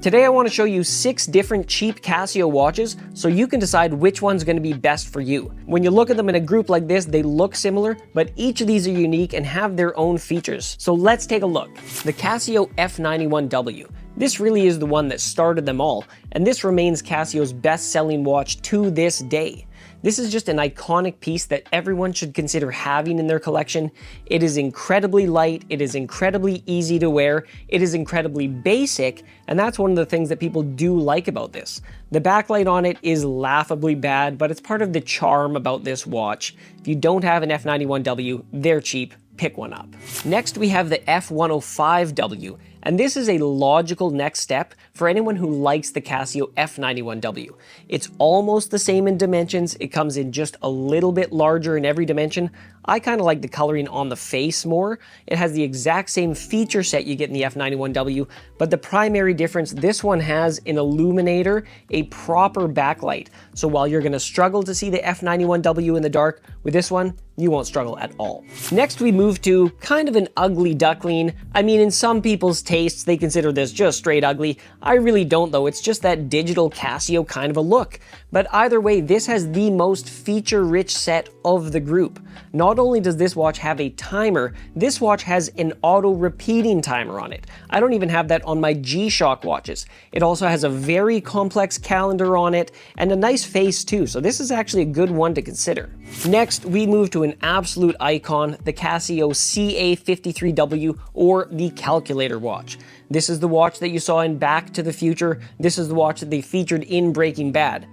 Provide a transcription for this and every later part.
Today I want to show you 6 different cheap Casio watches so you can decide which one's going to be best for you. When you look at them in a group like this, they look similar, but each of these are unique and have their own features. So let's take a look. The Casio F91W. This really is the one that started them all, and this remains Casio's best-selling watch to this day. This is just an iconic piece that everyone should consider having in their collection. It is incredibly light, it is incredibly easy to wear, it is incredibly basic, and that's one of the things that people do like about this. The backlight on it is laughably bad, but it's part of the charm about this watch. If you don't have an F91W, they're cheap. Pick one up. Next, we have the F105W, and this is a logical next step for anyone who likes the Casio F91W. It's almost the same in dimensions. It comes in just a little bit larger in every dimension. I kind of like the coloring on the face more. It has the exact same feature set you get in the F91W, but the primary difference, this one has an illuminator, a proper backlight. So while you're going to struggle to see the F91W in the dark, with this one, you won't struggle at all. Next, we move to kind of an ugly duckling. I mean, in some people's tastes, they consider this just straight ugly. I really don't though, it's just that digital Casio kind of a look. But either way, this has the most feature-rich set of the group. Not only does this watch have a timer, this watch has an auto-repeating timer on it. I don't even have that on my G-Shock watches. It also has a very complex calendar on it, and a nice face too, so this is actually a good one to consider. Next, we move to an absolute icon, the Casio CA53W, or the calculator watch. This is the watch that you saw in Back to the Future. This is the watch that they featured in Breaking Bad.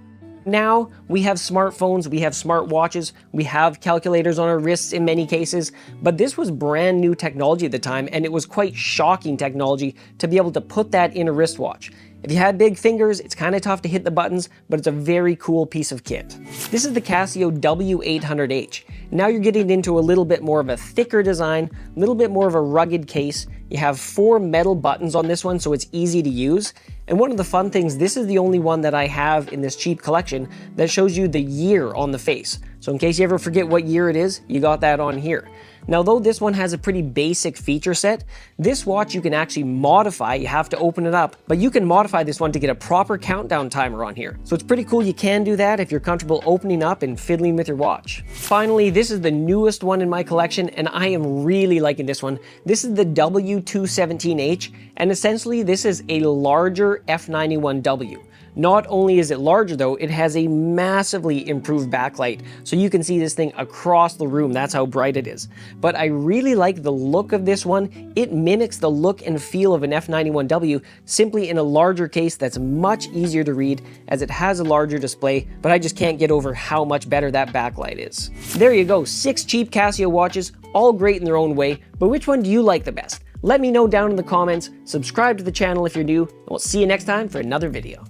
Now, we have smartphones, we have smartwatches, we have calculators on our wrists in many cases, but this was brand new technology at the time, and it was quite shocking technology to be able to put that in a wristwatch. If you had big fingers, it's kind of tough to hit the buttons, but it's a very cool piece of kit. This is the Casio W-800H. Now you're getting into a little bit more of a thicker design, a little bit more of a rugged case. You have 4 metal buttons on this one, so it's easy to use. And one of the fun things, this is the only one that I have in this cheap collection that shows you the year on the face. So in case you ever forget what year it is, you got that on here. Now, though this one has a pretty basic feature set, this watch you can actually modify. You have to open it up, but you can modify this one to get a proper countdown timer on here. So it's pretty cool. You can do that if you're comfortable opening up and fiddling with your watch. Finally, this is the newest one in my collection, and I am really liking this one. This is the W-217H, and essentially this is a larger F91W. Not only is it larger though, it has a massively improved backlight, so you can see this thing across the room. That's how bright it is. But I really like the look of this one. It mimics the look and feel of an F91W, simply in a larger case that's much easier to read as it has a larger display, but I just can't get over how much better that backlight is. There you go, 6 cheap Casio watches, all great in their own way, but which one do you like the best? Let me know down in the comments, subscribe to the channel if you're new, and we'll see you next time for another video.